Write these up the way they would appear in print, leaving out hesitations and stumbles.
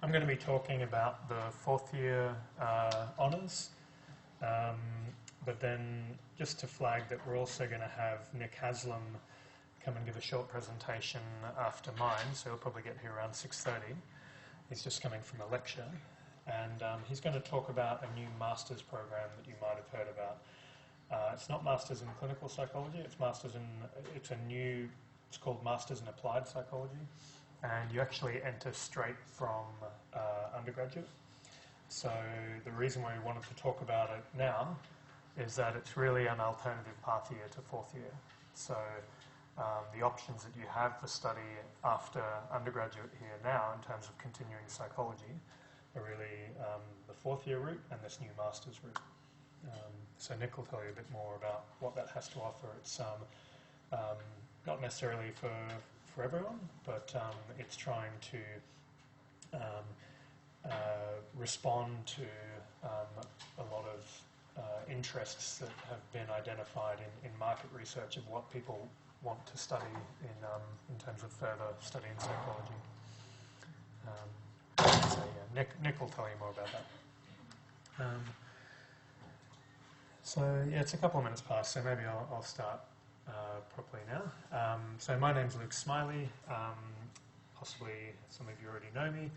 I'm going to be talking about the fourth year honours, but then just to flag that we're also going to have Nick Haslam come and give a short presentation after mine, so he'll probably get here around 6:30. He's just coming from a lecture, and he's going to talk about a new master's program that you might have heard about. It's not Masters in Clinical Psychology, it's called Masters in Applied Psychology, and you actually enter straight from undergraduate. So the reason why we wanted to talk about it now is that it's really an alternative path year to fourth year. So the options that you have for study after undergraduate here now in terms of continuing psychology are really the fourth year route and this new master's route. So Nick will tell you a bit more about what that has to offer. It's not necessarily for everyone, but it's trying to respond to a lot of interests that have been identified in market research of what people want to study in terms of further study in psychology. So yeah, Nick will tell you more about that. So yeah, it's a couple of minutes past, so maybe I'll start properly now. So my name's Luke Smiley. Possibly some of you already know me.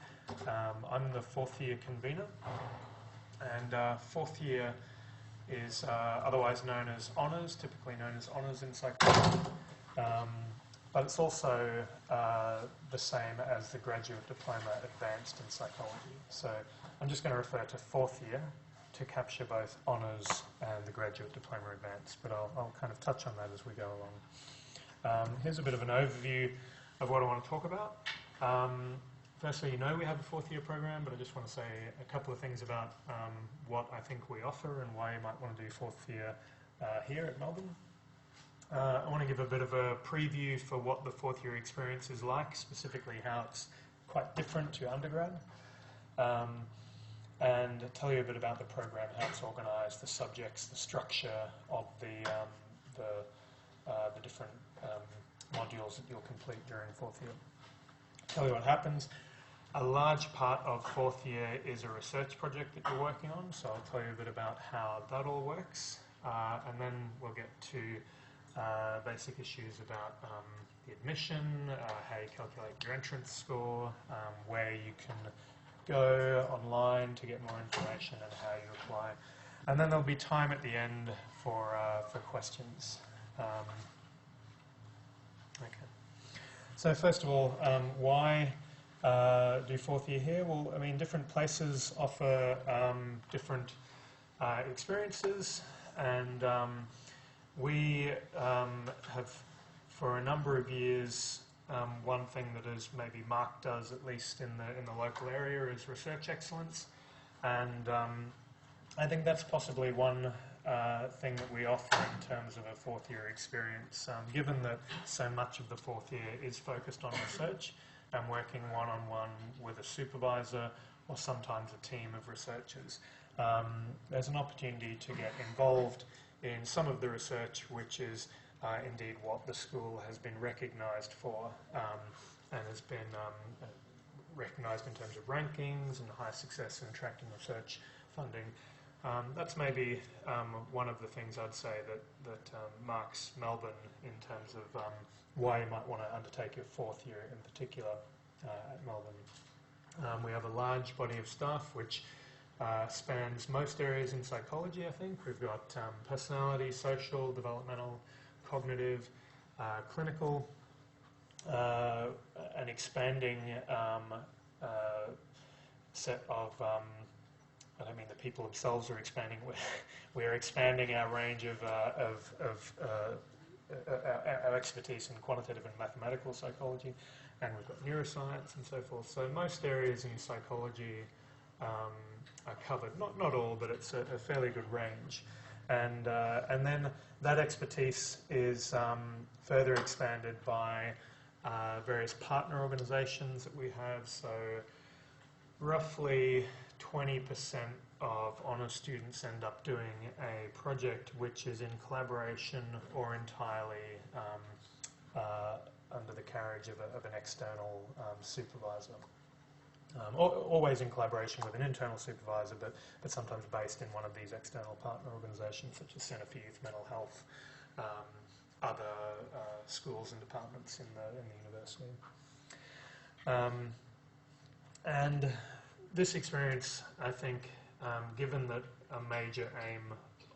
I'm the fourth year convener, and fourth year is otherwise known as honours, typically known as honours in psychology. But it's also the same as the graduate diploma advanced in psychology. So I'm just going to refer to fourth year to capture both honours and the graduate diploma advanced, but I'll kind of touch on that as we go along. Here's a bit of an overview of what I want to talk about. Firstly, you know we have a fourth year program, but I just want to say a couple of things about what I think we offer and why you might want to do fourth year here at Melbourne. I want to give a bit of a preview for what the fourth year experience is like, specifically how it's quite different to undergrad, and tell you a bit about the program, how it's organised, the subjects, the structure of the different modules that you'll complete during fourth year. Tell you what happens. A large part of fourth year is a research project that you're working on, so I'll tell you a bit about how that all works, and then we'll get to basic issues about the admission, how you calculate your entrance score, where you can go online to get more information, and how you apply. And then there'll be time at the end for questions. Okay. So first of all, why do fourth year here? Well, I mean, different places offer different experiences, and we have, for a number of years, one thing that is maybe Mark does, at least in the local area, is research excellence, and I think that's possibly one thing that we offer in terms of a fourth year experience, given that so much of the fourth year is focused on research and working one-on-one with a supervisor or sometimes a team of researchers. There's an opportunity to get involved in some of the research, which is indeed what the school has been recognised for, and has been recognised in terms of rankings and high success in attracting research funding. That's maybe one of the things I'd say that marks Melbourne in terms of why you might want to undertake your fourth year in particular at Melbourne. We have a large body of staff which spans most areas in psychology, I think. We've got personality, social, developmental, cognitive, clinical, an expanding set of, I don't mean the people themselves are expanding, we're expanding our range of our expertise in quantitative and mathematical psychology, and we've got neuroscience and so forth. So most areas in psychology are covered, not all, but it's a fairly good range. And then that expertise is further expanded by various partner organisations that we have. So roughly 20% of honours students end up doing a project which is in collaboration or entirely under the carriage of an external supervisor. always in collaboration with an internal supervisor, but sometimes based in one of these external partner organisations such as Centre for Youth Mental Health, other schools and departments in the university. And this experience, I think, given that a major aim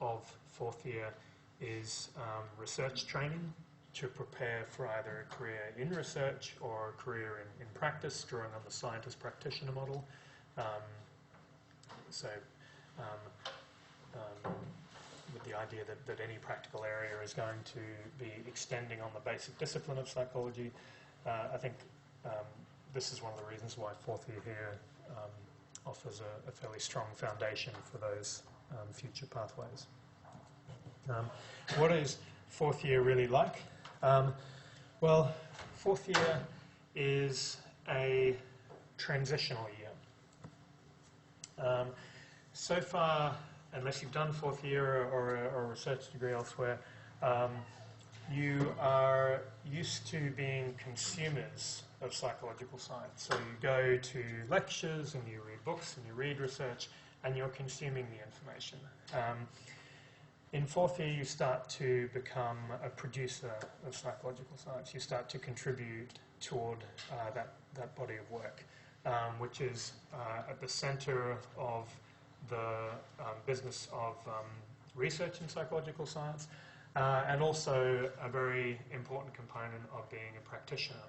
of fourth year is research training to prepare for either a career in research or a career in practice, drawing on the scientist practitioner model. With the idea that any practical area is going to be extending on the basic discipline of psychology, I think this is one of the reasons why fourth year here offers a fairly strong foundation for those future pathways. What is fourth year really like? Well, fourth year is a transitional year. So far, unless you've done fourth year or a research degree elsewhere, you are used to being consumers of psychological science. So you go to lectures and you read books and you read research and you're consuming the information. In fourth year, you start to become a producer of psychological science. You start to contribute toward that body of work, which is at the centre of the business of research in psychological science, and also a very important component of being a practitioner.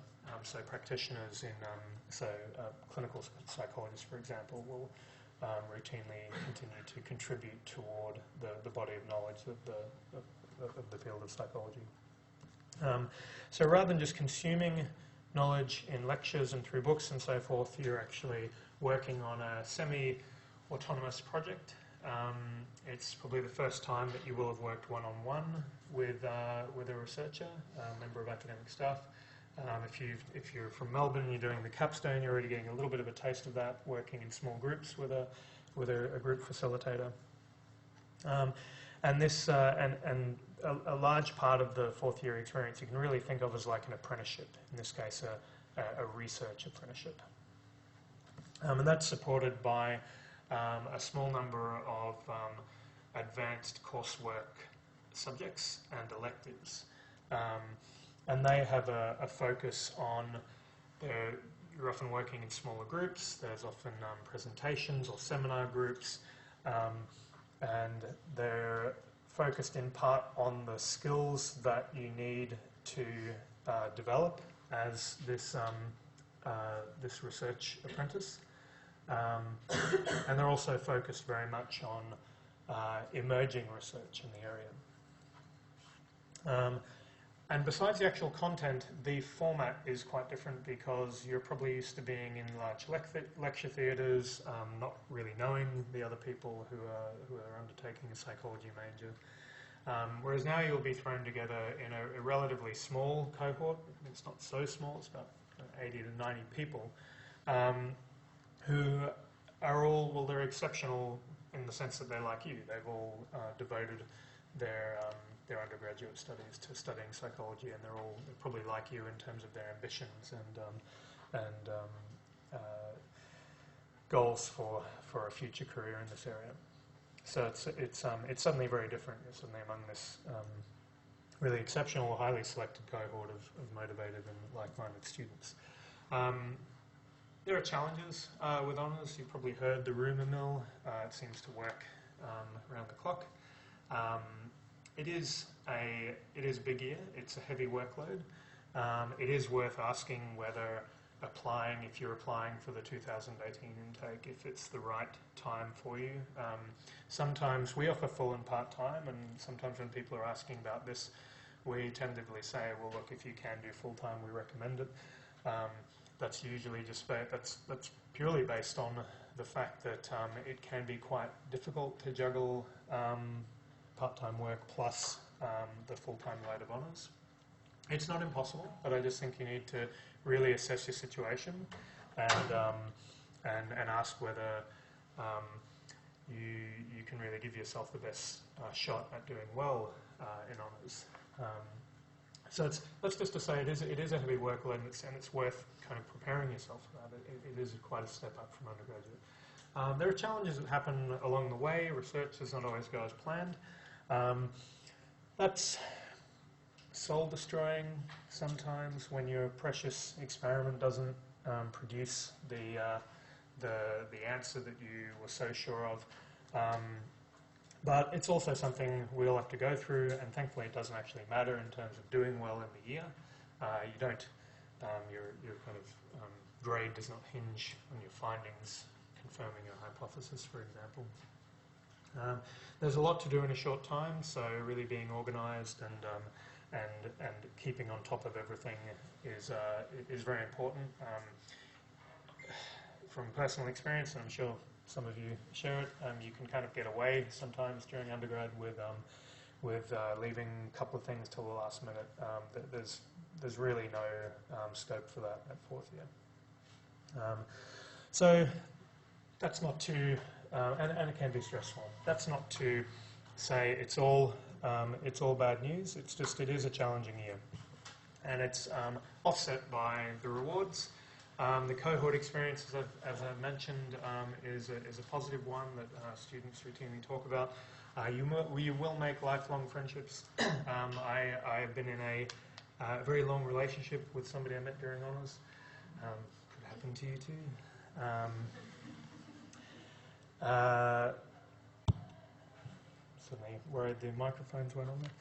So practitioners in, clinical psychologists, for example, will routinely continue to contribute toward the body of knowledge of the field of psychology. So rather than just consuming knowledge in lectures and through books and so forth, you're actually working on a semi-autonomous project. It's probably the first time that you will have worked one-on-one with a researcher, a member of academic staff. If you're from Melbourne and you're doing the capstone, you're already getting a little bit of a taste of that, working in small groups with a group facilitator. And a large part of the fourth year experience you can really think of as like an apprenticeship, in this case a research apprenticeship. And that's supported by a small number of advanced coursework subjects and electives. And they have a focus on, you're often working in smaller groups, there's often presentations or seminar groups, and they're focused in part on the skills that you need to develop as this research apprentice. And they're also focused very much on emerging research in the area. And besides the actual content, the format is quite different because you're probably used to being in large lecture theatres, not really knowing the other people who are undertaking a psychology major. Whereas now you'll be thrown together in a relatively small cohort. It's not so small, it's about 80 to 90 people, who are all, well, they're exceptional in the sense that they're like you. They've all devoted their undergraduate studies to studying psychology, and they're probably like you in terms of their ambitions and goals for a future career in this area. So it's suddenly very different. You're suddenly among this really exceptional, highly selected cohort of motivated and like-minded students. There are challenges with honours. You've probably heard the rumour mill. It seems to work around the clock. It is a big year. It's a heavy workload. It is worth asking whether if you're applying for the 2018 intake, if it's the right time for you. Sometimes we offer full and part-time, and sometimes when people are asking about this, we tentatively say, well, look, if you can do full-time, we recommend it. That's usually just that's purely based on the fact that it can be quite difficult to juggle part-time work plus the full-time load of honours. It's not impossible, but I just think you need to really assess your situation and ask whether you can really give yourself the best shot at doing well in honours. So that's just to say it is a heavy workload, and it's worth kind of preparing yourself for that. It is quite a step up from undergraduate. There are challenges that happen along the way. Research does not always go as planned. That's soul destroying sometimes when your precious experiment doesn't produce the answer that you were so sure of. But it's also something we all have to go through, and thankfully it doesn't actually matter in terms of doing well in the year. You don't, your kind of grade does not hinge on your findings confirming your hypothesis, for example. There's a lot to do in a short time, so really being organised and keeping on top of everything is very important. From personal experience, and I'm sure some of you share it, you can kind of get away sometimes during undergrad with leaving a couple of things till the last minute. There's really no scope for that at fourth year. So that's not to, and it can be stressful. That's not to say it's all bad news. It's just it is a challenging year, and it's offset by the rewards. The cohort experience, as I mentioned, is a positive one that students routinely talk about. You will make lifelong friendships. I have been in a very long relationship with somebody I met during honours. Could happen to you too. Suddenly worried the microphones went on there.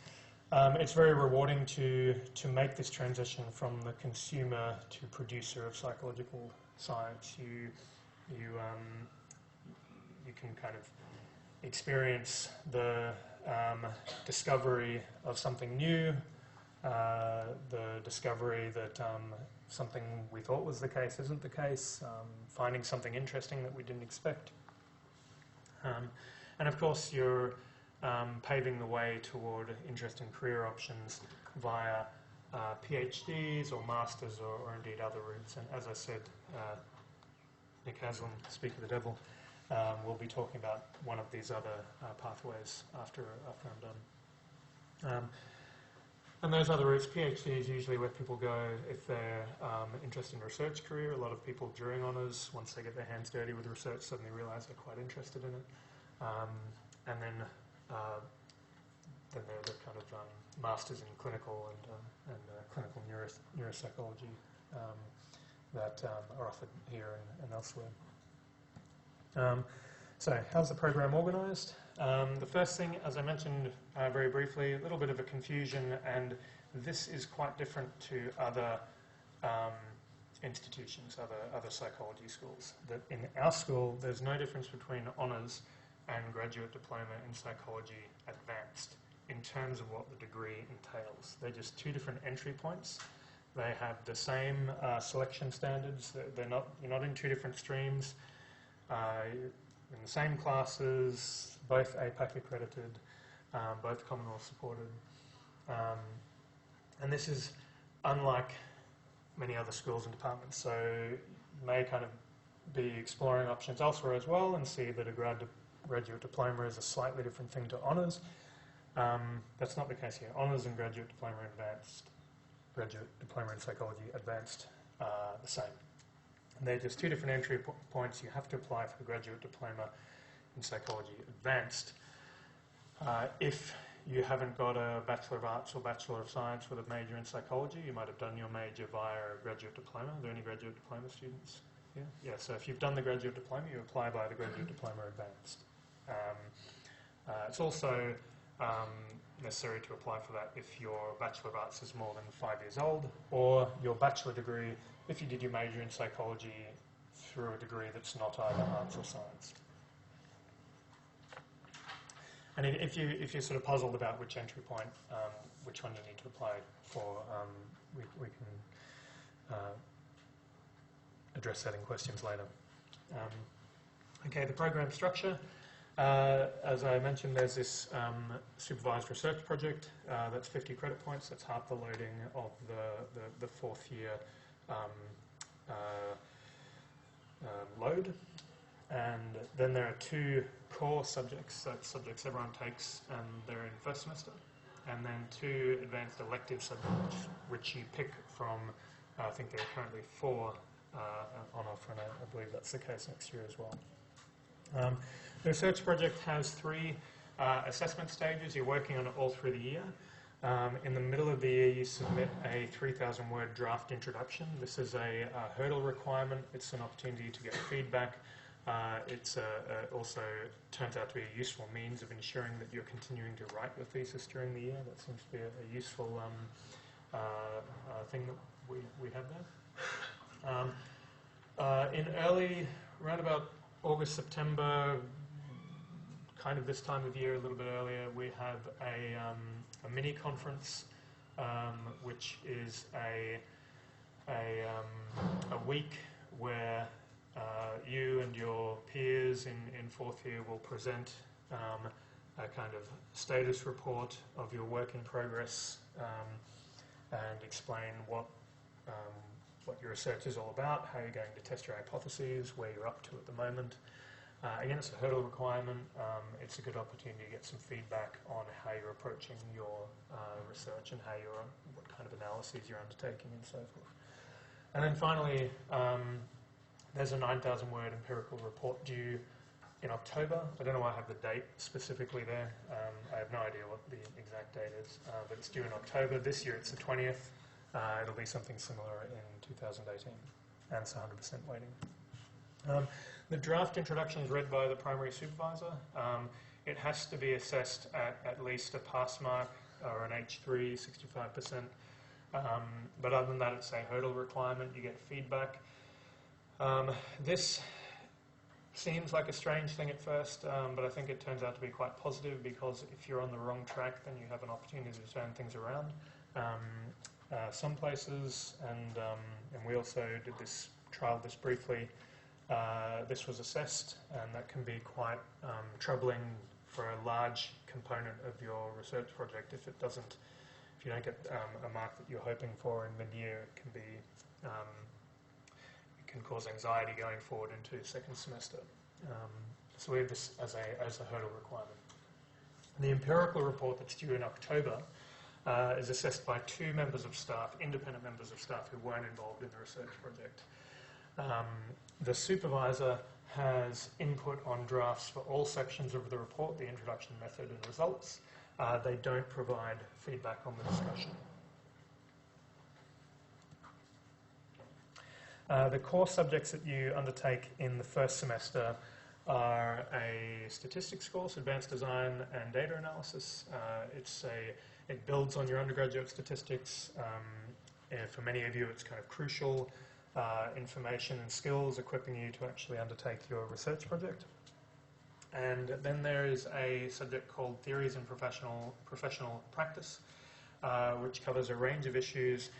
It's very rewarding to make this transition from the consumer to producer of psychological science. You can kind of experience the discovery of something new, the discovery that something we thought was the case isn't the case, finding something interesting that we didn't expect. And of course, you're paving the way toward interesting career options via PhDs or masters or indeed other routes. And as I said, Nick Haslam, Speak of the Devil, will be talking about one of these other pathways after I'm done. And those other routes, PhD is usually where people go if they're interested in a research career. A lot of people during honours, once they get their hands dirty with research, suddenly realise they're quite interested in it. And then there are the kind of masters in clinical and clinical neuropsychology that are offered here and elsewhere. So how's the program organised? The first thing, as I mentioned very briefly, a little bit of a confusion, and this is quite different to other institutions, other psychology schools. That in our school, there's no difference between honours and graduate diploma in psychology advanced in terms of what the degree entails. They're just two different entry points. They have the same selection standards. You're not in two different streams. In the same classes, both APAC accredited, both Commonwealth supported. And this is unlike many other schools and departments. So you may kind of be exploring options elsewhere as well and see that a graduate diploma is a slightly different thing to honours. That's not the case here. Honours and graduate diploma advanced, graduate diploma in psychology advanced are the same. And they're just two different entry points. You have to apply for the graduate diploma in psychology advanced. If you haven't got a Bachelor of Arts or Bachelor of Science with a major in psychology, you might have done your major via a graduate diploma. Are there any graduate diploma students here? Yeah, so if you've done the graduate diploma, you apply by the graduate diploma advanced. It's also necessary to apply for that if your Bachelor of Arts is more than 5 years old, or your bachelor degree if you did your major in psychology through a degree that's not either arts or science. And if you're sort of puzzled about which entry point, which one you need to apply for, we can address that in questions later. Okay, the program structure. As I mentioned, there's this supervised research project that's 50 credit points. That's half the loading of the fourth year load. And then there are two core subjects, that's subjects everyone takes and they're in first semester. and then 2 advanced elective subjects, which you pick from, I think there are currently 4 on offer, and I believe that's the case next year as well. The research project has 3 assessment stages. You're working on it all through the year. In the middle of the year, you submit a 3,000-word draft introduction. This is a hurdle requirement. It's an opportunity to get feedback. It's also turns out to be a useful means of ensuring that you're continuing to write your thesis during the year. That seems to be a useful thing that we have there. In around about August, September, kind of this time of year, a little bit earlier, we have a mini conference, which is a week where you and your peers in 4th year will present a kind of status report of your work in progress and explain what your research is all about, how you're going to test your hypotheses, where you're up to at the moment. Again, it's a hurdle requirement. It's a good opportunity to get some feedback on how you're approaching your research and what kind of analyses you're undertaking and so forth. And then finally, there's a 9,000-word empirical report due in October. I don't know why I have the date specifically there. I have no idea what the exact date is, but it's due in October. This year it's the 20th. It'll be something similar in 2018, and it's 100% weighting. The draft introduction is read by the primary supervisor. It has to be assessed at least a pass mark or an H3, 65%. But other than that, it's a hurdle requirement. You get feedback. This seems like a strange thing at first, but I think it turns out to be quite positive, because if you're on the wrong track, then you have an opportunity to turn things around. Some places, and we also did this briefly, this was assessed, and that can be quite troubling for a large component of your research project. If you don't get a mark that you're hoping for in mid-year, it can cause anxiety going forward into 2nd semester. So we have this as a hurdle requirement. The empirical report that's due in October is assessed by 2 members of staff, independent members of staff who weren't involved in the research project. The supervisor has input on drafts for all sections of the report, the introduction, method and results. They don't provide feedback on the discussion. The core subjects that you undertake in the 1st semester are a statistics course, advanced design and data analysis. It builds on your undergraduate statistics. For many of you, it's kind of crucial information and skills equipping you to actually undertake your research project. And then there is a subject called Theories in Professional Practice, which covers a range of issues,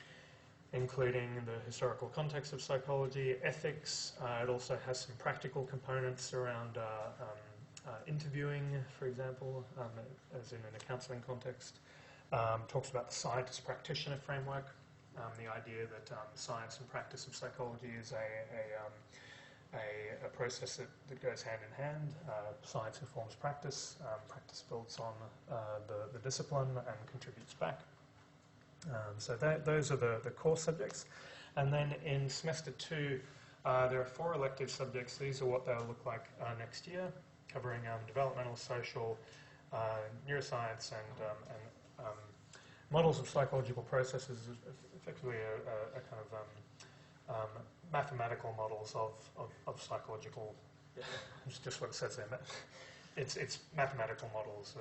including the historical context of psychology, ethics. It also has some practical components around interviewing, for example, as in a counselling context. Talks about the scientist practitioner framework, the idea that science and practice of psychology is a process that goes hand in hand. Science informs practice. Practice builds on the discipline and contributes back. So those are the core subjects. And then in semester 2, there are 4 elective subjects. These are what they'll look like next year, covering developmental, social, neuroscience, and models of psychological processes, effectively a kind of mathematical models of psychological. It's just what it says there. It's mathematical models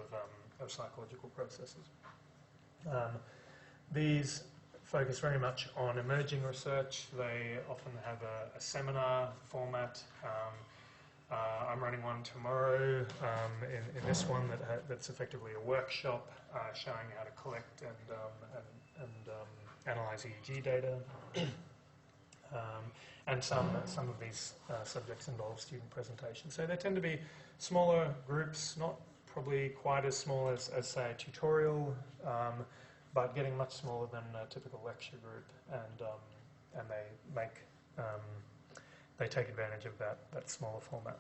of psychological processes. These focus very much on emerging research. They often have a seminar format. I'm running one tomorrow in this one that's effectively a workshop showing how to collect and analyze EEG data. And some of these subjects involve student presentations. So they tend to be smaller groups, not probably quite as small as say, a tutorial, but getting much smaller than a typical lecture group, and they take advantage of that smaller format.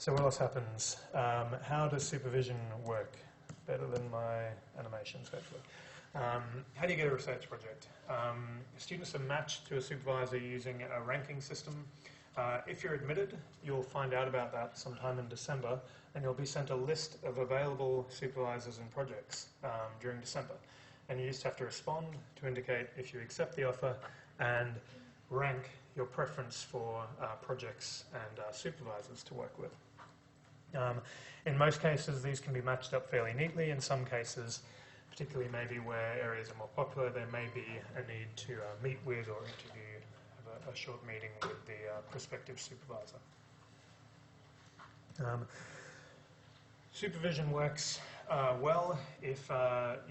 So what else happens? How does supervision work? Better than my animations, hopefully. How do you get a research project? Students are matched to a supervisor using a ranking system. If you're admitted, you'll find out about that sometime in December, and you'll be sent a list of available supervisors and projects during December. And you just have to respond to indicate if you accept the offer and rank your preference for projects and supervisors to work with. In most cases, these can be matched up fairly neatly. In some cases, particularly maybe where areas are more popular, there may be a need to meet with or interview, have a short meeting with the prospective supervisor. Supervision works well if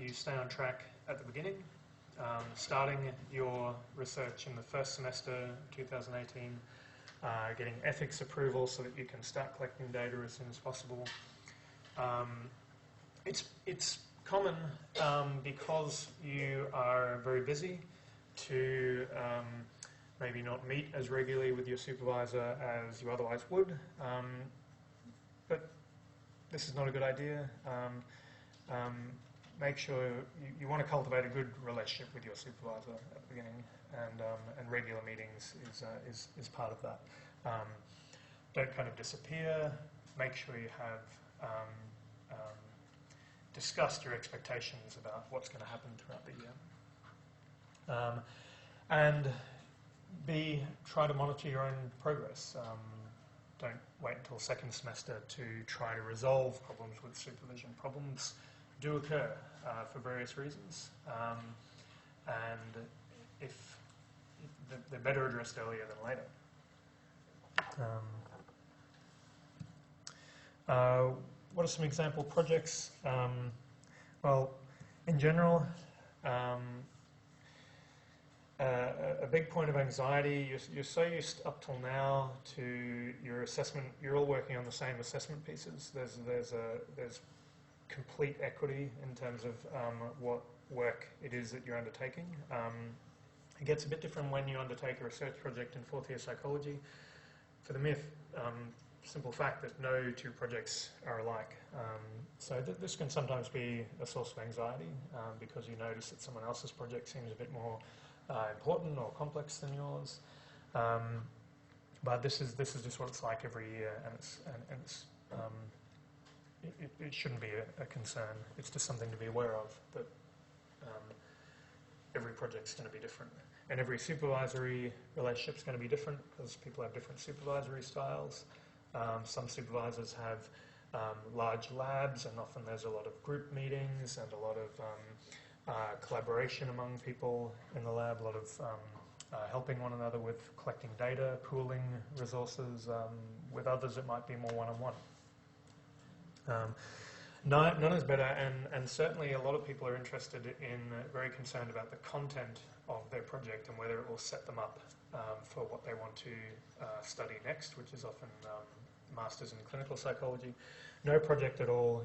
you stay on track at the beginning. Starting your research in the first semester 2018, getting ethics approval so that you can start collecting data as soon as possible. It's common because you are very busy to maybe not meet as regularly with your supervisor as you otherwise would, but this is not a good idea. Make sure you want to cultivate a good relationship with your supervisor at the beginning, and regular meetings is part of that. Don't kind of disappear. Make sure you have discussed your expectations about what's going to happen throughout the year. And B, try to monitor your own progress. Don't wait until second semester to try to resolve problems with supervision. Problems do occur for various reasons, and if they're better addressed earlier than later. What are some example projects? Well, in general, a big point of anxiety, you're so used up till now to your assessment, you're all working on the same assessment pieces. There's complete equity in terms of what work it is that you're undertaking. It gets a bit different when you undertake a research project in fourth year psychology for the mere simple fact that no two projects are alike. So this can sometimes be a source of anxiety because you notice that someone else's project seems a bit more important or complex than yours. But this is just what it's like every year, and it shouldn't be a concern. It's just something to be aware of, that every project's going to be different. And every supervisory relationship's going to be different because people have different supervisory styles. Some supervisors have large labs, and often there's a lot of group meetings and a lot of collaboration among people in the lab, a lot of helping one another with collecting data, pooling resources. With others it might be more one-on-one. None is better, and certainly a lot of people are interested in, very concerned about the content of their project and whether it will set them up for what they want to study next, which is often Masters in Clinical Psychology. No project at all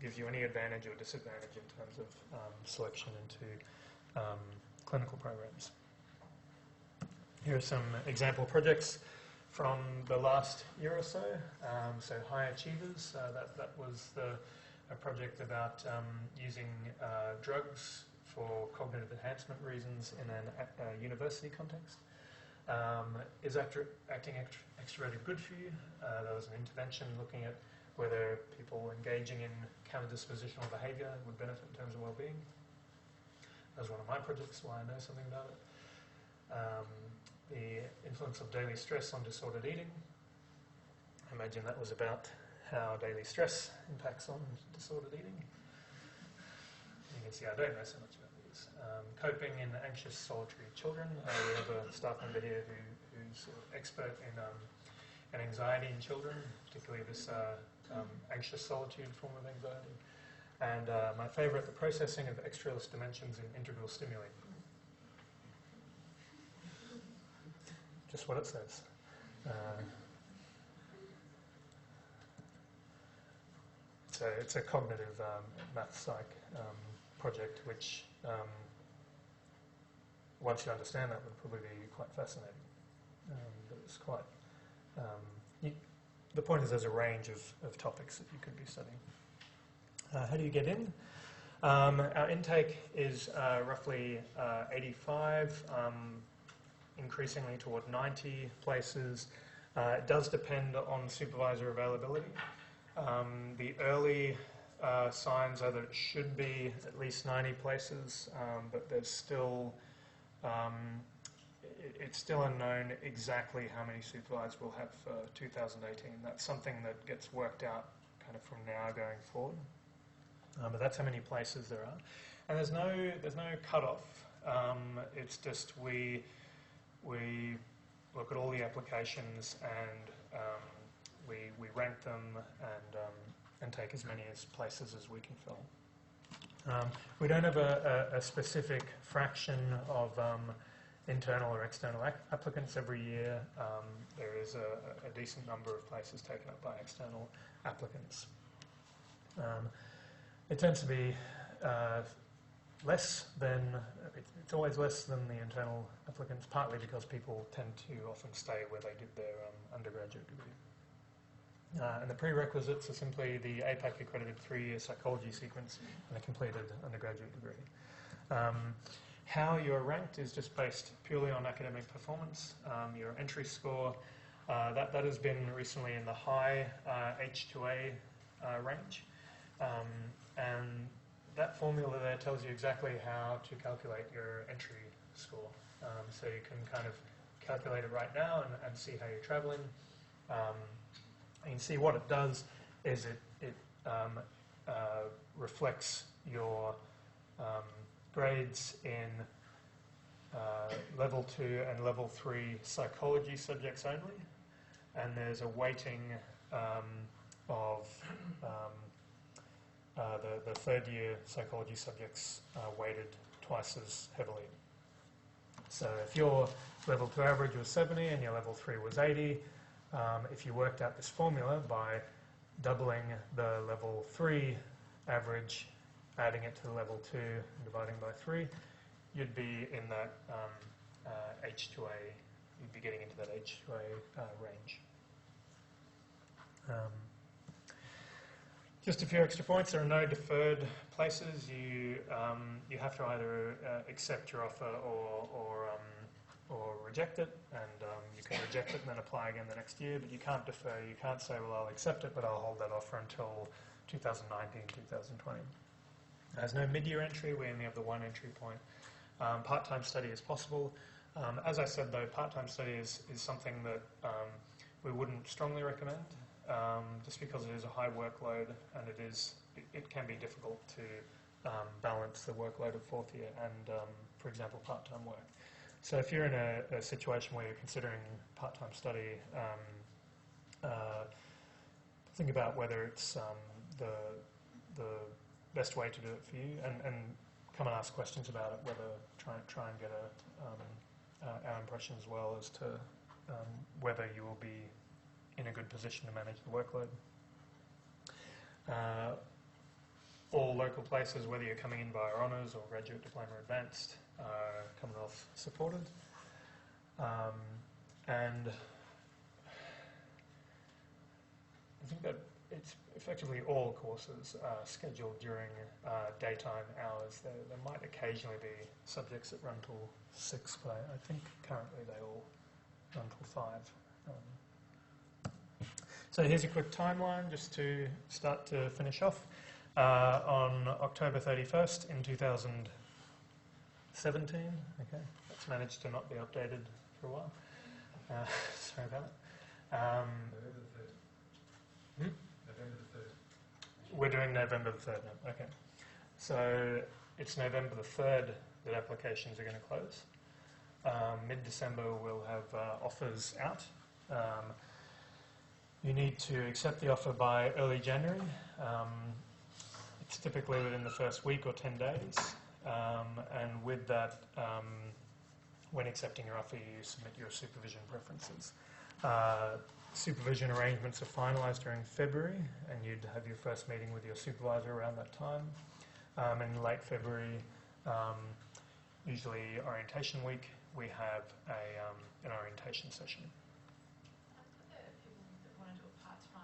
gives you any advantage or disadvantage in terms of selection into clinical programs. Here are some example projects from the last year or so. So High Achievers, that was a project about using drugs for cognitive enhancement reasons in a university context. Is acting extroverted good for you? There was an intervention looking at whether people engaging in counter-dispositional behaviour would benefit in terms of well-being. That was one of my projects, why I know something about it. The influence of daily stress on disordered eating. I imagine that was about how daily stress impacts on disordered eating. You can see I don't know so much about these. Coping in anxious solitary children. We have a staff member here who's sort of expert in anxiety in children, particularly this anxious solitude form of anxiety. And my favourite, the processing of extraneous dimensions in integral stimuli. Just what it says. It's a cognitive math psych project, which once you understand that would probably be quite fascinating. But it's quite, the point is there's a range of topics that you could be studying. How do you get in? Our intake is roughly 85, increasingly toward 90 places. It does depend on supervisor availability. The early signs are that it should be at least 90 places, but there's still it's still unknown exactly how many supervisors we'll have for 2018. That's something that gets worked out kind of from now going forward. But that's how many places there are, and there's no cutoff. It's just we look at all the applications and we rank them and take as many places as we can fill. We don't have a specific fraction of internal or external applicants every year. There is a decent number of places taken up by external applicants. It tends to be less than, it's always less than the internal applicants, partly because people tend to often stay where they did their undergraduate degree. And the prerequisites are simply the APAC accredited 3-year psychology sequence and a completed undergraduate degree. How you're ranked is just based purely on academic performance. Your entry score, that has been recently in the high H2A range. And that formula there tells you exactly how to calculate your entry score. So you can kind of calculate it right now and see how you're travelling. You can see what it does is it reflects your grades in level 2 and level 3 psychology subjects only, and there's a weighting of the third year psychology subjects weighted twice as heavily. So if your level 2 average was 70 and your level 3 was 80, if you worked out this formula by doubling the level 3 average, adding it to the level 2 and dividing by 3, you'd be in that H2A, you'd be getting into that H2A range. Just a few extra points. There are no deferred places. You have to either accept your offer or reject it, and you can reject it and then apply again the next year, but you can't defer. You can't say, well, I'll accept it, but I'll hold that offer until 2019, 2020. There's no mid-year entry. We only have the one entry point. Part-time study is possible. As I said, though, part-time study is something that we wouldn't strongly recommend, just because it is a high workload and it can be difficult to balance the workload of fourth year and, for example, part-time work. So if you're in a situation where you're considering part-time study, think about whether it's the best way to do it for you, and come and ask questions about it, whether try and get our impression as well as to whether you will be in a good position to manage the workload. All local places, whether you're coming in via honours or graduate diploma advanced, are Commonwealth supported. And I think that it's effectively all courses are scheduled during daytime hours. There might occasionally be subjects that run till 6, but I think currently they all run till 5. So here's a quick timeline just to start to finish off. On October 31st in 2017, okay, that's managed to not be updated for a while. Sorry about that. November the 3rd. We're doing November the 3rd now, okay. So it's November the 3rd that applications are going to close. Mid-December we'll have offers out. You need to accept the offer by early January. It's typically within the first week or 10 days. And with that, when accepting your offer, you submit your supervision preferences. Supervision arrangements are finalised during February, and you'd have your first meeting with your supervisor around that time. In late February, usually orientation week, we have an orientation session. People that want to do a part-time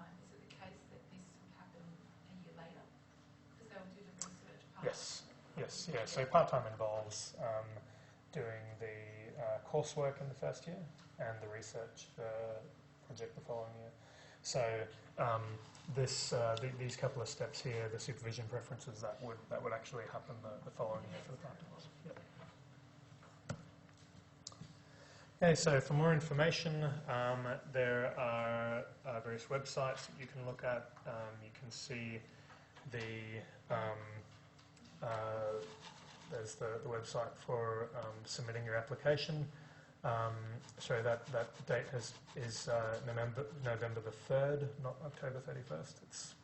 Yes, yes, yeah. So part-time involves doing the coursework in the first year and the research project the following year. So these couple of steps here, the supervision preferences, that would actually happen the following year for the part-timers. Yep. Okay, so for more information, there are various websites that you can look at. You can see there's the website for submitting your application. Sorry, that date is November the 3rd, not October 31st. It's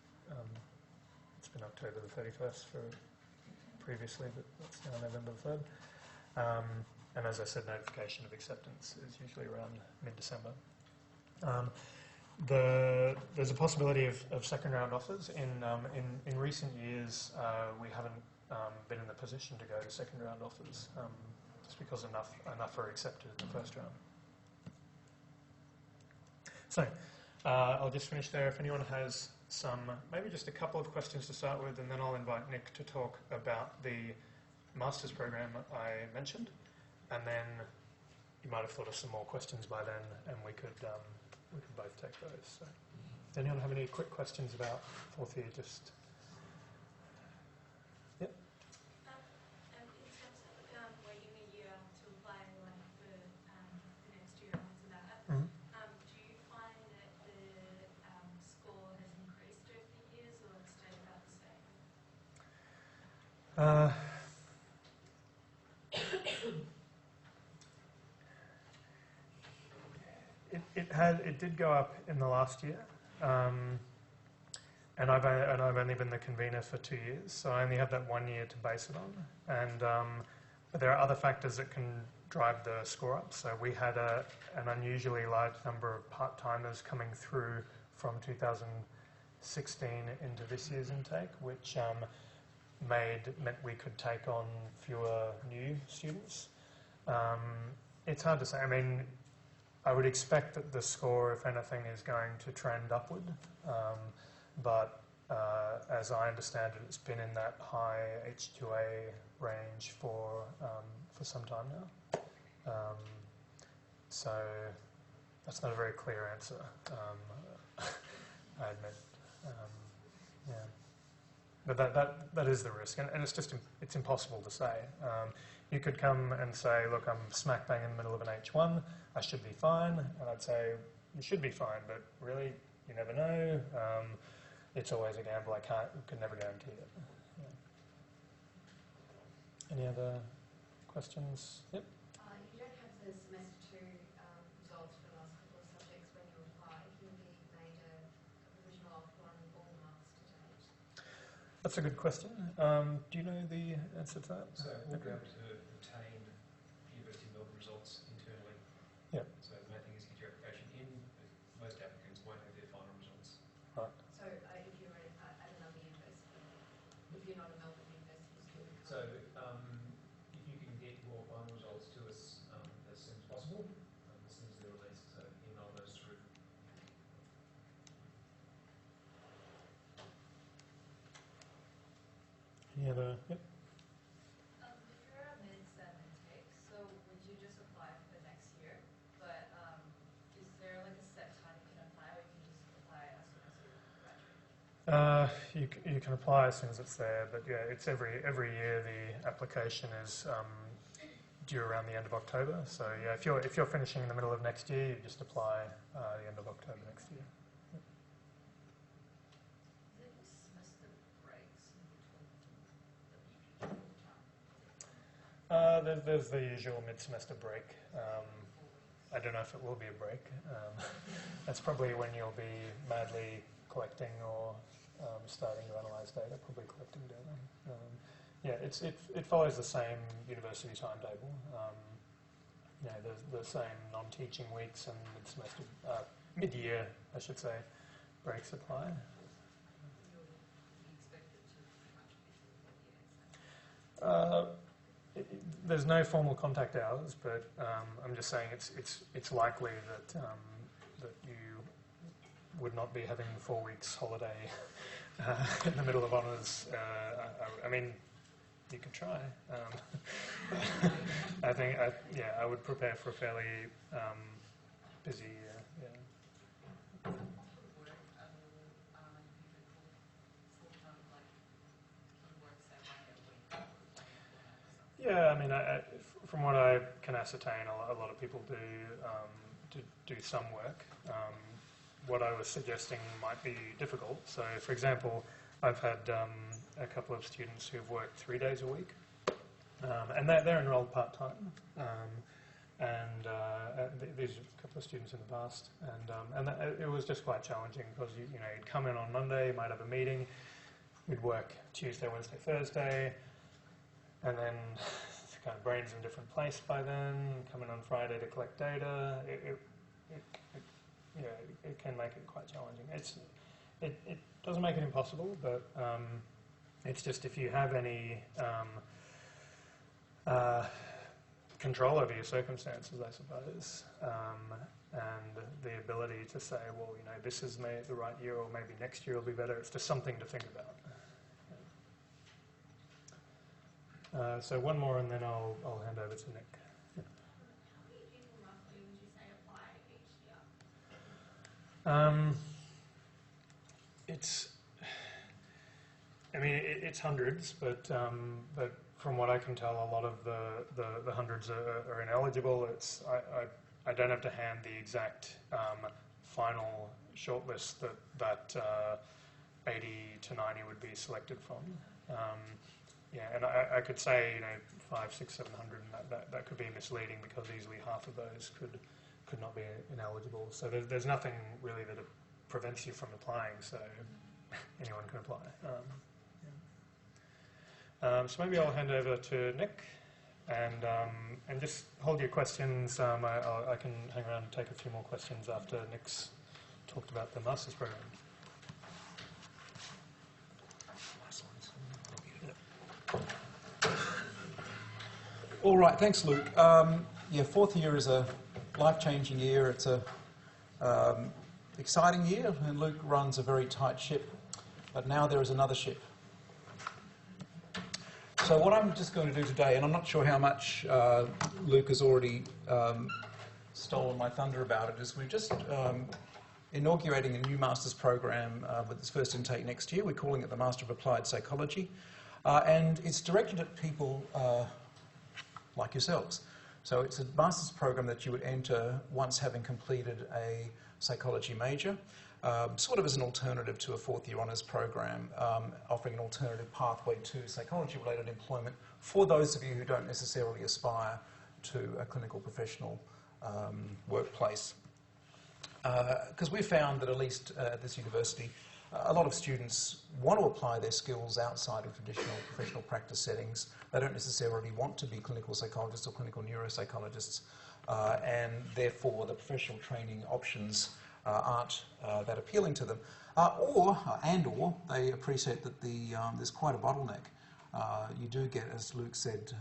been October the 31st for previously, but that's now November the 3rd. And as I said, notification of acceptance is usually around mid-December. There's a possibility of second round offers. In recent years, we haven't been in the position to go to second round offers just because enough are accepted in the first round. So I'll just finish there. If anyone has maybe just a couple of questions to start with, and then I'll invite Nick to talk about the master's program I mentioned, and then you might have thought of some more questions by then, and we could both take those. So, does anyone have any quick questions about fourth year? Just yep. In terms of waiting a year to apply, like the next year after that, Mm-hmm. Do you find that the score has increased over the years, or it's stayed about the same? It did go up in the last year, and I've only been the convener for 2 years, so I only have that 1 year to base it on. And but there are other factors that can drive the score up. So we had an unusually large number of part-timers coming through from 2016 into this year's intake, which meant we could take on fewer new students. It's hard to say. I mean, I would expect that the score, if anything, is going to trend upward, but as I understand it, it's been in that high H2A range for some time now. So that's not a very clear answer, I admit. Yeah. But that is the risk, and it's impossible to say. You could come and say, look, I'm smack bang in the middle of an H1, I should be fine, and I'd say, you should be fine, but really, you never know. It's always a gamble, could never guarantee it. Yeah. Any other questions? Yep. You don't have the semester 2 results for the last couple of subjects when you apply. Can you be made a provisional offer on all marks to date? That's a good question. Do you know the answer to that? So we'll be able to obtain University of Melbourne results internally. Yeah. So the main thing is get your application in. Most applicants won't have their final results. Right. So if you're at another university, if you're not a Melbourne university student. So if you can get your final results to us as soon as possible, as soon as they're released, so email those through. Any other? Yep. If you're a mid-sem intake, so would you just apply for the next year? But is there like a set time you can apply, or you can just apply as soon as you graduate? You can apply as soon as it's there, but yeah, it's every year the application is due around the end of October. So yeah, if you're finishing in the middle of next year, you just apply the end of October next year. Is there semester breaks in between the time? There's the usual mid-semester break. I don't know if it will be a break. That's probably when you'll be madly collecting or starting to analyse data, probably collecting data. Yeah, it follows the same university timetable. The same non-teaching weeks and mid-semester, mid-year, I should say, breaks apply. There's no formal contact hours, but I'm just saying it's likely that that you would not be having 4 weeks holiday in the middle of honours. I mean, you could try. I think, I would prepare for a fairly busy year. Yeah. Yeah, I mean, from what I can ascertain, a lot of people do some work. What I was suggesting might be difficult. So, for example, I've had a couple of students who've worked 3 days a week, and they're enrolled part-time. These are a couple of students in the past, and it was just quite challenging because you'd come in on Monday, you might have a meeting, we'd work Tuesday, Wednesday, Thursday, and then kind of brains in a different place by then. Come in on Friday to collect data. It can make it quite challenging. It doesn't make it impossible, but it's just if you have any control over your circumstances, I suppose, and the ability to say, well, this is the right year, or maybe next year will be better. It's just something to think about. So one more, and then I'll hand over to Nick. How many people roughly would you say apply each year? It's hundreds, but from what I can tell, a lot of the hundreds are ineligible. I don't have to hand the exact final shortlist that 80 to 90 would be selected from. And I could say 500, 600, 700, and that could be misleading because easily half of those could not be ineligible. So there's nothing really that prevents you from applying. So anyone can apply. So maybe I'll hand over to Nick, and just hold your questions. I can hang around and take a few more questions after Nick's talked about the master's program. All right, thanks, Luke. Fourth year is a life-changing year. It's a exciting year, and Luke runs a very tight ship. But now there is another ship. So what I'm just going to do today, and I'm not sure how much Luke has already stolen my thunder about it, is we're just inaugurating a new master's program with its first intake next year. We're calling it the Master of Applied Psychology. And it's directed at people like yourselves. So it's a master's program that you would enter once having completed a psychology major, sort of as an alternative to a fourth-year honours program, offering an alternative pathway to psychology-related employment for those of you who don't necessarily aspire to a clinical professional workplace. Because we found that at least at this university, a lot of students want to apply their skills outside of traditional professional practice settings. They don't necessarily want to be clinical psychologists or clinical neuropsychologists, and therefore the professional training options aren't that appealing to them. Or they appreciate that there's quite a bottleneck. You do get, as Luke said,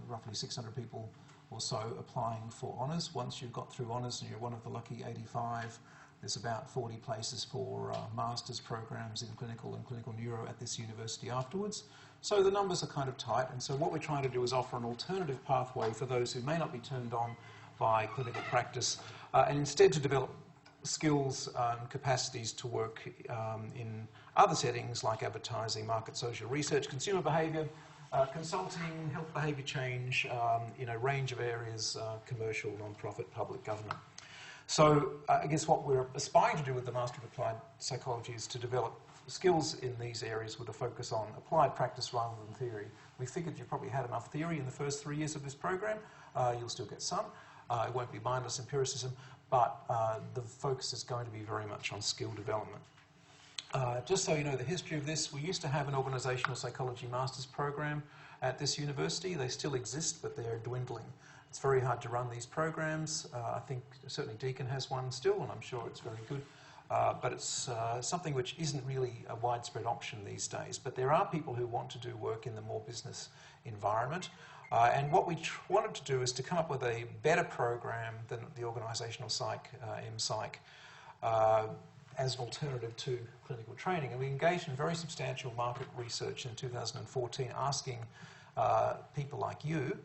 roughly 600 people or so applying for honours. Once you've got through honours and you're one of the lucky 85, there's about 40 places for master's programs in clinical and clinical neuro at this university afterwards. So the numbers are kind of tight, and so what we're trying to do is offer an alternative pathway for those who may not be turned on by clinical practice, and instead to develop skills and capacities to work in other settings like advertising, market social research, consumer behaviour, consulting, health behaviour change, in a range of areas, commercial, non-profit, public, government. So I guess what we're aspiring to do with the Master of Applied Psychology is to develop skills in these areas with a focus on applied practice rather than theory. We figured you probably had enough theory in the first 3 years of this program. You'll still get some. It won't be mindless empiricism, but the focus is going to be very much on skill development. Just so you know the history of this, we used to have an organisational psychology master's program at this university. They still exist, but they're dwindling. It's very hard to run these programs. I think certainly Deakin has one still, and I'm sure it's very good. But it's something which isn't really a widespread option these days. But there are people who want to do work in the more business environment. And what we wanted to do is to come up with a better program than the organisational psych, MPsych, as an alternative to clinical training. And we engaged in very substantial market research in 2014, asking people like you,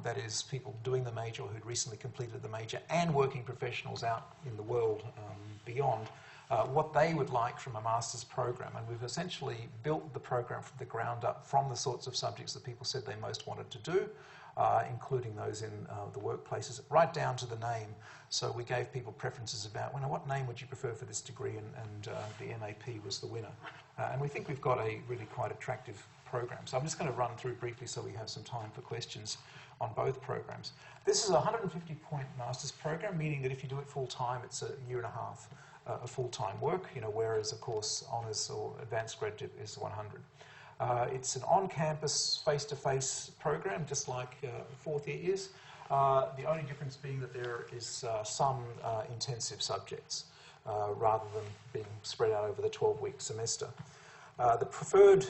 that is, people doing the major or who'd recently completed the major, and working professionals out in the world beyond, what they would like from a master's program. And we've essentially built the program from the ground up from the sorts of subjects that people said they most wanted to do, including those in the workplaces, right down to the name. So we gave people preferences about, well, what name would you prefer for this degree, and the MAP was the winner. And we think we've got a really quite attractive program. So I'm just going to run through briefly so we have some time for questions on both programs. This is a 150-point master's program, meaning that if you do it full-time, it's a year and a half of full-time work, whereas, of course, honours or advanced graduate is 100. It's an on-campus, face-to-face program, just like fourth year is. The only difference being that there is some intensive subjects rather than being spread out over the 12-week semester. The preferred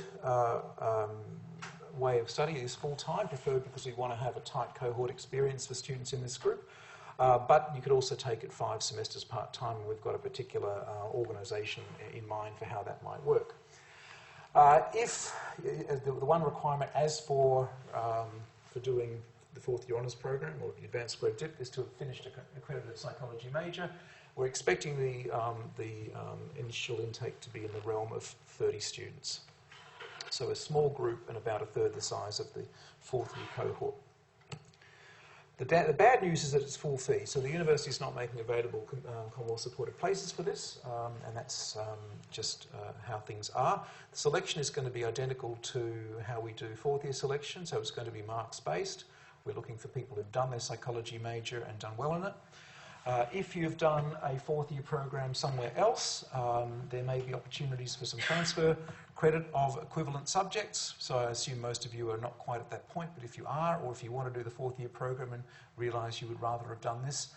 way of study is full-time, preferred because we want to have a tight cohort experience for students in this group. But you could also take it 5 semesters part-time, and we've got a particular organisation in mind for how that might work. If the one requirement, as for doing the fourth year honours program or the advanced grad dip, is to have finished an accredited psychology major, we're expecting the initial intake to be in the realm of 30 students. So a small group and about a third the size of the fourth year cohort. The bad news is that it's full fee, so the university is not making available Commonwealth supported places for this, and that's just how things are. The selection is going to be identical to how we do fourth year selection, so it's going to be marks based. We're looking for people who've done their psychology major and done well in it. If you've done a fourth year program somewhere else, there may be opportunities for some transfer credit of equivalent subjects. So I assume most of you are not quite at that point, but if you are, or if you want to do the fourth year program and realise you would rather have done this,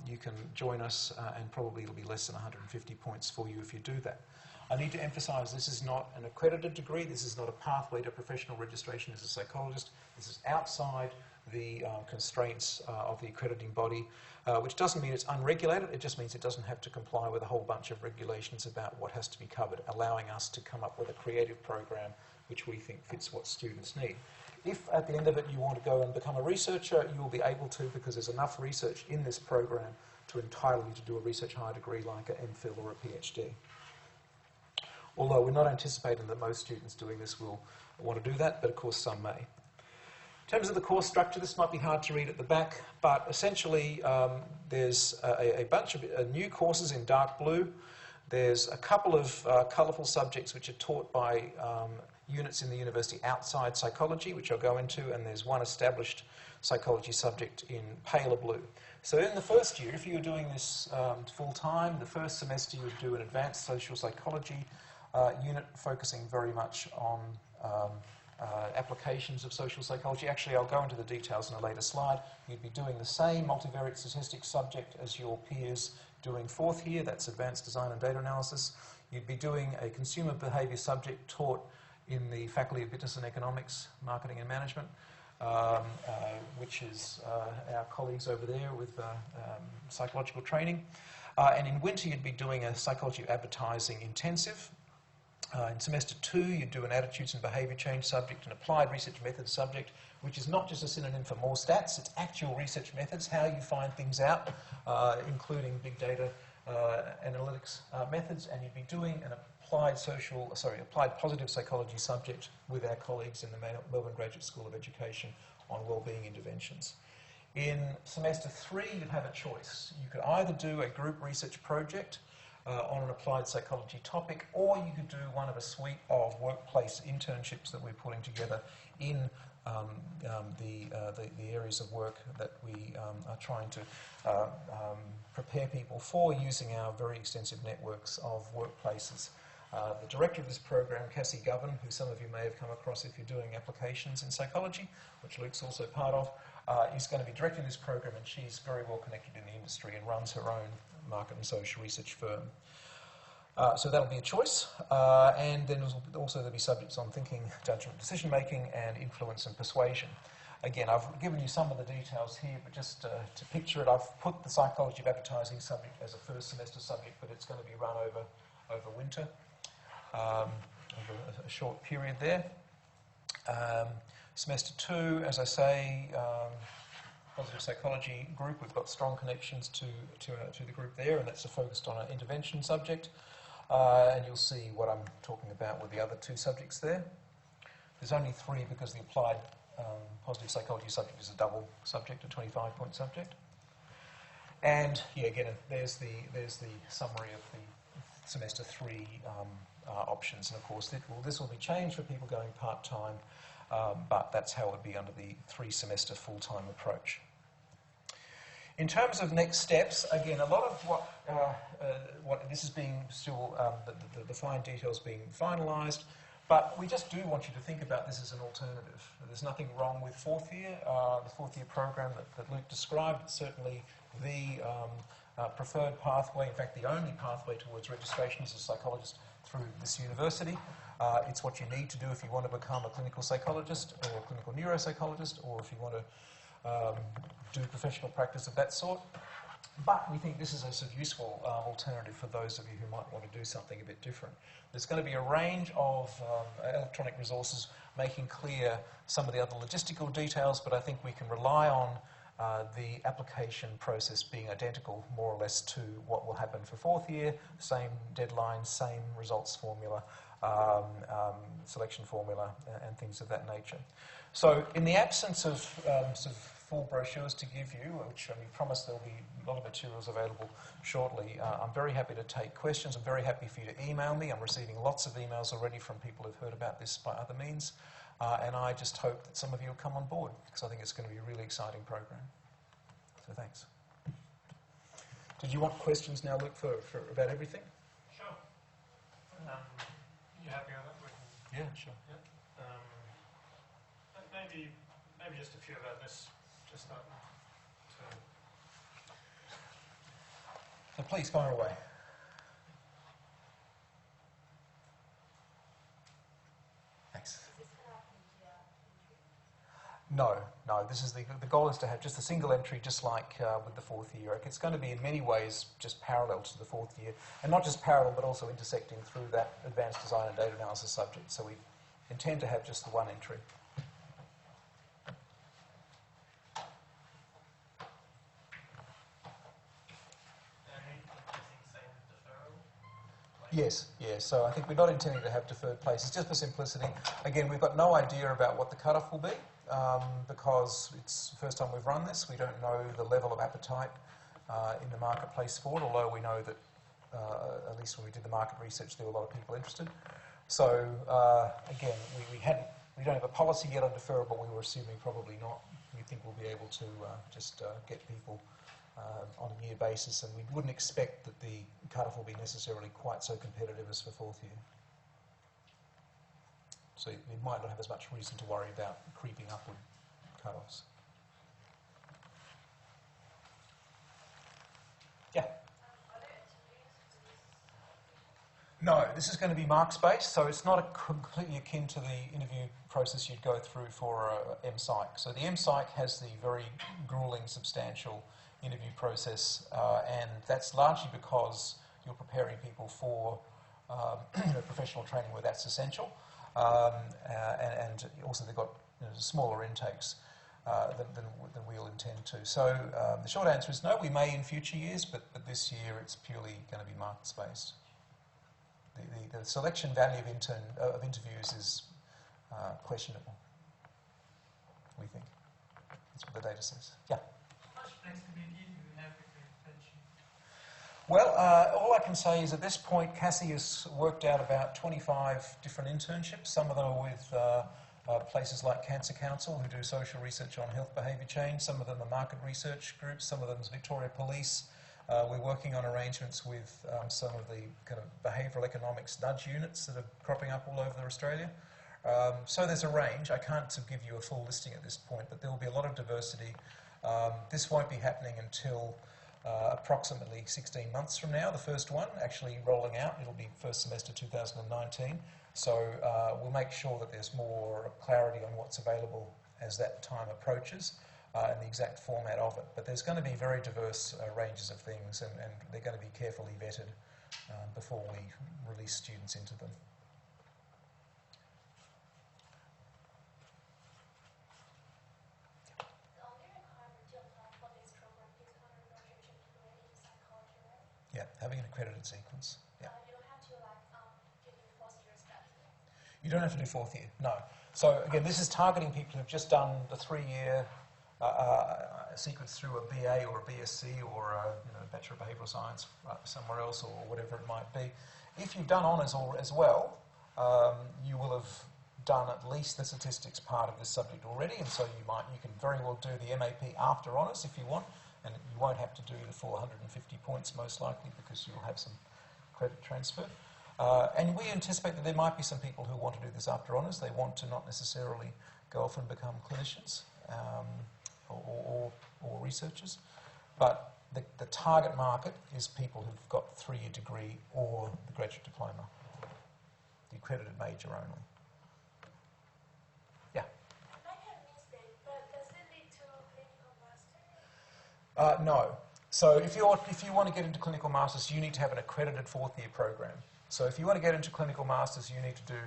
you can join us, and probably it'll be less than 150 points for you if you do that. I need to emphasise this is not an accredited degree. This is not a pathway to professional registration as a psychologist. This is outside the constraints of the accrediting body, which doesn't mean it's unregulated. It just means it doesn't have to comply with a whole bunch of regulations about what has to be covered, allowing us to come up with a creative program which we think fits what students need. If at the end of it you want to go and become a researcher, you will be able to, because there's enough research in this program to entitle you to do a research higher degree like an MPhil or a PhD. Although we're not anticipating that most students doing this will want to do that, but of course some may. In terms of the course structure, this might be hard to read at the back, but essentially there's a bunch of new courses in dark blue. There's a couple of colourful subjects which are taught by units in the university outside psychology, which I'll go into, and there's one established psychology subject in paler blue. So in the first year, if you were doing this full-time, the first semester you would do an advanced social psychology unit focusing very much on applications of social psychology. Actually, I'll go into the details in a later slide. You'd be doing the same multivariate statistics subject as your peers doing fourth year, that's advanced design and data analysis. You'd be doing a consumer behaviour subject taught in the Faculty of Business and Economics, Marketing and Management, which is our colleagues over there with psychological training. And in winter, you'd be doing a psychology of advertising intensive. In semester 2, you do an attitudes and behaviour change subject, an applied research methods subject, which is not just a synonym for more stats, it's actual research methods, how you find things out, including big data analytics methods, and you'd be doing an applied positive psychology subject with our colleagues in the Melbourne Graduate School of Education on wellbeing interventions. In semester 3, you'd have a choice. You could either do a group research project on an applied psychology topic, or you could do one of a suite of workplace internships that we're putting together in the areas of work that we are trying to prepare people for using our very extensive networks of workplaces. The director of this program, Cassie Govan, who some of you may have come across if you're doing applications in psychology, which Luke's also part of, is going to be directing this program, and she's very well connected in the industry and runs her own market and social research firm. So that'll be a choice. And then also there'll be subjects on thinking, judgment, decision making, and influence and persuasion. Again, I've given you some of the details here, but just to picture it, I've put the psychology of advertising subject as a first semester subject, but it's going to be run over winter, over a short period there. Semester 2, as I say, positive psychology group, we've got strong connections to the group there, and that's focused on an intervention subject. And you'll see what I'm talking about with the other 2 subjects there. There's only 3 because the applied positive psychology subject is a double subject, a 25-point subject. And yeah, again, there's the summary of the semester 3 options. And of course, this will be changed for people going part-time, but that's how it would be under the 3-semester full-time approach. In terms of next steps, again, a lot of what this is being still, the fine details being finalised, but we just do want you to think about this as an alternative. There's nothing wrong with fourth year, the fourth year program that Luke described. It's certainly the preferred pathway, in fact the only pathway towards registration as a psychologist through this university. It's what you need to do if you want to become a clinical psychologist or a clinical neuropsychologist, or if you want to do professional practice of that sort. But we think this is a sort of useful alternative for those of you who might want to do something a bit different. There's going to be a range of electronic resources making clear some of the other logistical details, but I think we can rely on the application process being identical more or less to what will happen for fourth year, same deadlines, same results formula, selection formula, and things of that nature. So in the absence of sort of full brochures to give you, which we promise there'll be a lot of materials available shortly, I'm very happy to take questions. I'm very happy for you to email me. I'm receiving lots of emails already from people who've heard about this by other means, and I just hope that some of you will come on board, because I think it's going to be a really exciting program. So thanks. Did you want questions now, Luke, for about everything? Sure. You happy with that? Yeah, sure. Yeah. Maybe just a few about this, just to... So please fire away. Thanks. No. This is the goal is to have just a single entry, just like with the fourth year. It's going to be in many ways just parallel to the fourth year, and not just parallel, but also intersecting through that advanced design and data analysis subject. So we intend to have just the one entry. Yes. So I think we're not intending to have deferred places, just for simplicity. Again, we've got no idea about what the cut-off will be, because it's the first time we've run this. We don't know the level of appetite in the marketplace for it, although we know that, at least when we did the market research, there were a lot of people interested. So again, we don't have a policy yet on deferral, but we were assuming probably not. We think we'll be able to just get people on a year basis, and we wouldn't expect that the cut-off will be necessarily quite so competitive as for fourth year. So we might not have as much reason to worry about creeping upward cut-offs. Yeah? No, this is going to be marks-based, so it's not completely akin to the interview process you'd go through for MPsych. So the MPsych has the very grueling, substantial interview process, and that's largely because you're preparing people for professional training where that's essential, and also they've got smaller intakes than we'll intend to. So the short answer is no, we may in future years, but this year it's purely going to be marks-based. The selection value of interviews is questionable, we think. That's what the data says. Yeah? How much flexibility do you have with the intervention? Well, all I can say is at this point, Cassie has worked out about 25 different internships. Some of them are with places like Cancer Council, who do social research on health behaviour change. Some of them are market research groups. Some of them is Victoria Police. We're working on arrangements with some of the kind of behavioural economics nudge units that are cropping up all over Australia. So there's a range. I can't give you a full listing at this point, but there will be a lot of diversity. This won't be happening until approximately 16 months from now, the first one actually rolling out. It'll be first semester 2019. So we'll make sure that there's more clarity on what's available as that time approaches and the exact format of it. But there's going to be very diverse ranges of things, and they're going to be carefully vetted before we release students into them. Yeah, having an accredited sequence. Yeah. You don't have to give you fourth year stuff. You don't have to do fourth year, no. So again, this is targeting people who've just done the 3-year sequence through a BA or a BSc or a Bachelor of Behavioural Science somewhere else, or whatever it might be. If you've done honours as well, you will have done at least the statistics part of this subject already, and so you can very well do the MAP after honours if you want, and you won't have to do the full 150 points most likely, because you'll have some credit transfer. And we anticipate that there might be some people who want to do this after honours. They want to not necessarily go off and become clinicians or researchers, but the target market is people who've got 3-year degree or the graduate diploma, the accredited major only. Yeah. I might have missed it, but does it lead to clinical master? No. So if you want to get into clinical masters, you need to have an accredited 4th-year program. So if you want to get into clinical masters, you need to do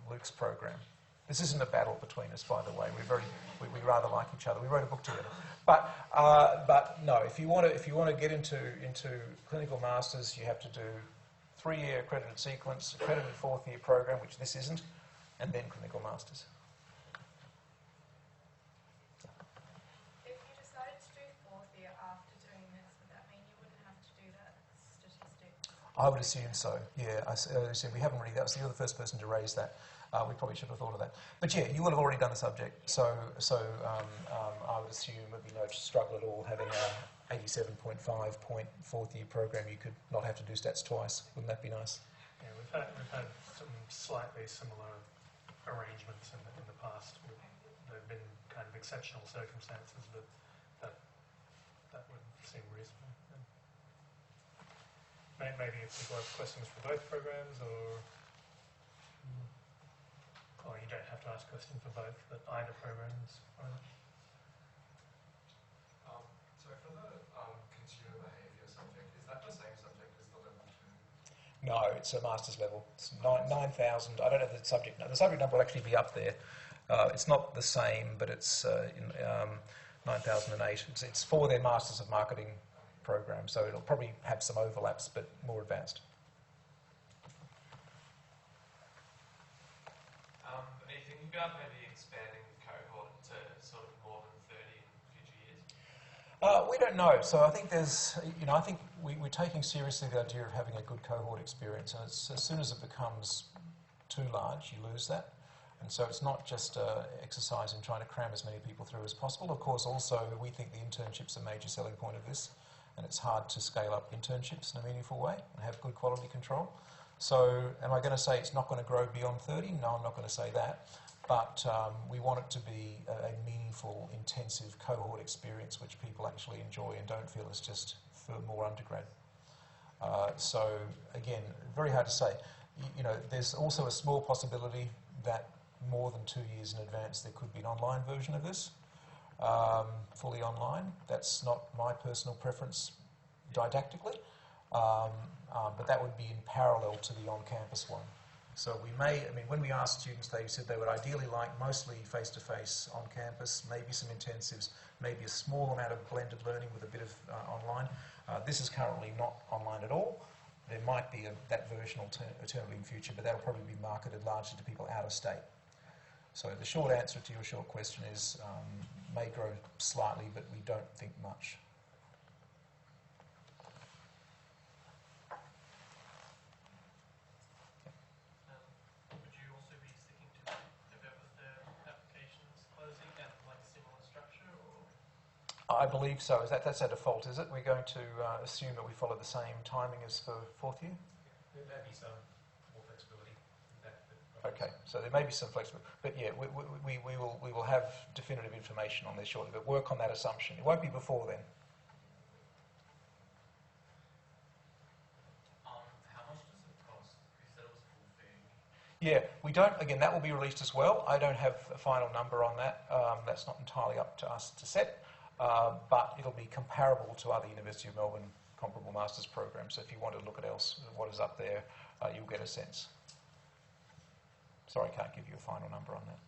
Luke's program. This isn't a battle between us, by the way. We rather like each other. We wrote a book together. But no, if you want to get into clinical masters, you have to do 3-year accredited sequence, accredited 4th-year program, which this isn't, and then clinical masters. If you decided to do fourth year after doing this, would that mean you wouldn't have to do that statistics? I would assume so, yeah. We haven't really, you're the first person to raise that. We probably should have thought of that. But yeah, you will have already done the subject, so I would assume it would be no struggle at all having a 87.5 point 4th-year program. You could not have to do stats twice. Wouldn't that be nice? Yeah, we've had some slightly similar arrangements in the past. There have been kind of exceptional circumstances, but that would seem reasonable. Yeah. Maybe if people have questions for both programs, or you don't have to ask questions for both, but either programs. So for the consumer behaviour subject, is that the same subject as the level 2? No, it's a master's level. It's 9,000. I don't know the subject number. The subject number will actually be up there. It's not the same, but it's 9,008. It's for their Masters of Marketing program, so it'll probably have some overlaps, but more advanced. Are you thinking about maybe expanding the cohort to sort of more than 30 in future years? We don't know. So I think I think we're taking seriously the idea of having a good cohort experience, and as soon as it becomes too large, you lose that. And so it's not just an exercise in trying to cram as many people through as possible. Of course, also, we think the internship's a major selling point of this, and it's hard to scale up internships in a meaningful way and have good quality control. So am I going to say it's not going to grow beyond 30? No, I'm not going to say that. But we want it to be a meaningful, intensive cohort experience which people actually enjoy and don't feel it's just for more undergrad. So again, very hard to say. There's also a small possibility that more than 2 years in advance there could be an online version of this, fully online. That's not my personal preference didactically, but that would be in parallel to the on-campus one. So we may, when we asked students, they said they would ideally like mostly face-to-face on campus, maybe some intensives, maybe a small amount of blended learning with a bit of online. This is currently not online at all. There might be that version alternatively in future, but that'll probably be marketed largely to people out of state. So the short answer to your short question is may grow slightly, but we don't think much. Would you also be sticking to with the applications closing and like a similar structure, or? I believe so. That's our default, is it? We're going to assume that we follow the same timing as for 4th year? There may be some more flexibility in that. Okay, so there may be some flexibility, but yeah, we will have definitive information on this shortly, but work on that assumption. It won't be before then. How much does it cost? You said it was full fee. Yeah, we don't, again, that will be released as well. I don't have a final number on that. That's not entirely up to us to set, but it'll be comparable to other University of Melbourne comparable master's programs. So if you want to look at what is up there, you'll get a sense. Sorry, I can't give you a final number on that.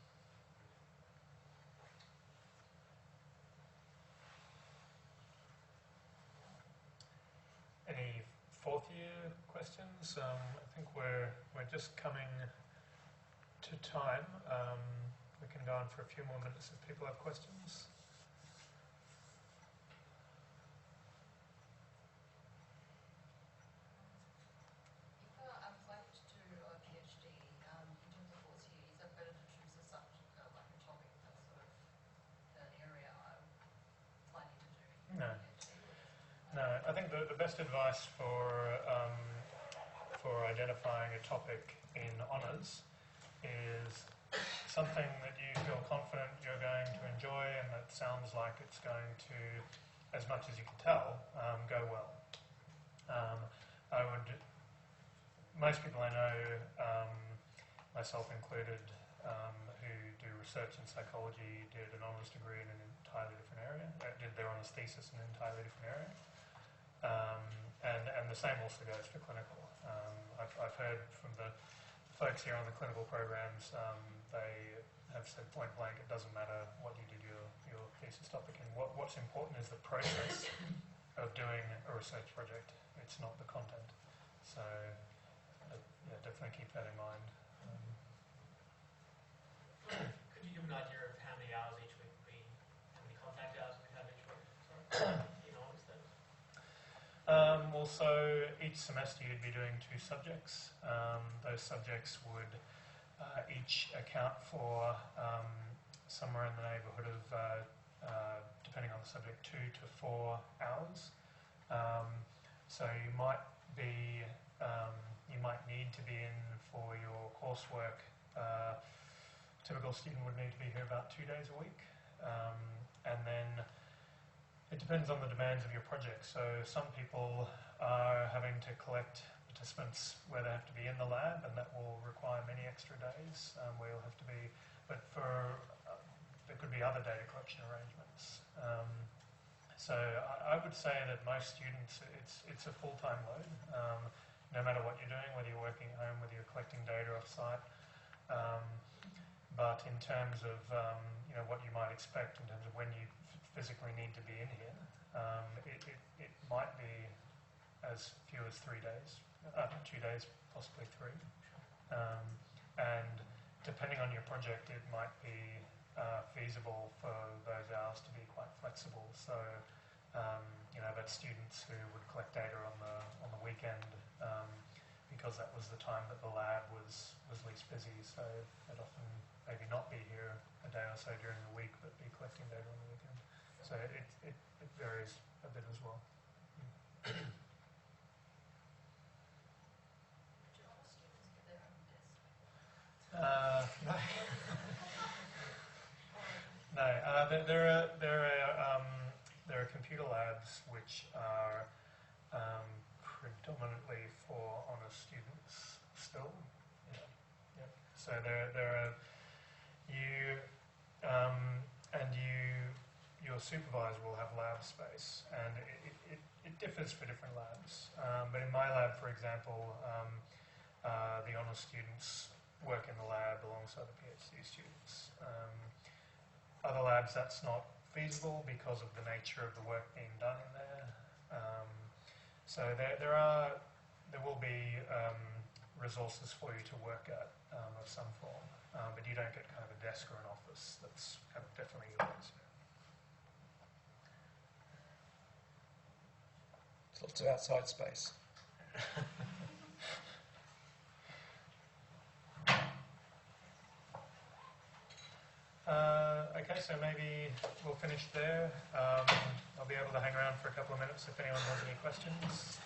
Any fourth year questions? I think we're just coming to time. We can go on for a few more minutes if people have questions. If I'm planning to do a PhD, in terms of fourth year, is it better to choose a subject, like a topic that's sort of an area I'm planning to do No. a PhD? No, I think the best advice for identifying a topic in honours is something that you feel confident you're going to enjoy and that sounds like it's going to, as much as you can tell, go well. Most people I know, myself included, who do research in psychology, did an honours degree in an entirely different area, did their honours thesis in an entirely different area. And the same also goes for clinical. I've heard from the folks here on the clinical programs, they have said point blank, it doesn't matter what you did your thesis topic in. What's important is the process of doing a research project. It's not the content. So yeah, definitely keep that in mind. Could you give an idea of how many hours each week would be, how many contact hours we have each week? Sorry, in honours then? Well, so each semester you'd be doing 2 subjects. Those subjects would each account for somewhere in the neighbourhood of, depending on the subject, 2 to 4 hours. So you might need to be in for your coursework. Typical student would need to be here about 2 days a week, and then it depends on the demands of your project. So some people are having to collect participants where they have to be in the lab, and that will require many extra days where you'll have to be. But there could be other data collection arrangements. So I would say that most students, it's a full-time load, no matter what you're doing, whether you're working at home, whether you're collecting data off-site. But in terms of what you might expect in terms of when you physically need to be in here, it might be as few as 3 days, 2 days, possibly 3. And depending on your project, it might be feasible for those hours to be quite flexible. So, I've had students who would collect data on the weekend because that was the time that the lab was least busy. So they'd often maybe not be here a day or so during the week, but be collecting data on the weekend. So it varies a bit as well. Do all students get their own desk? No. No. There are computer labs which are predominantly for honours students still. Yeah. Yep. So there are your supervisor will have lab space, and it differs for different labs. But in my lab, for example, the honours students work in the lab alongside the PhD students. Other labs, that's not feasible because of the nature of the work being done in there. So there will be resources for you to work at of some form, but you don't get kind of a desk or an office. That's kind of definitely yours. Lots of outside space. Okay, so maybe we'll finish there. I'll be able to hang around for a couple of minutes if anyone has any questions.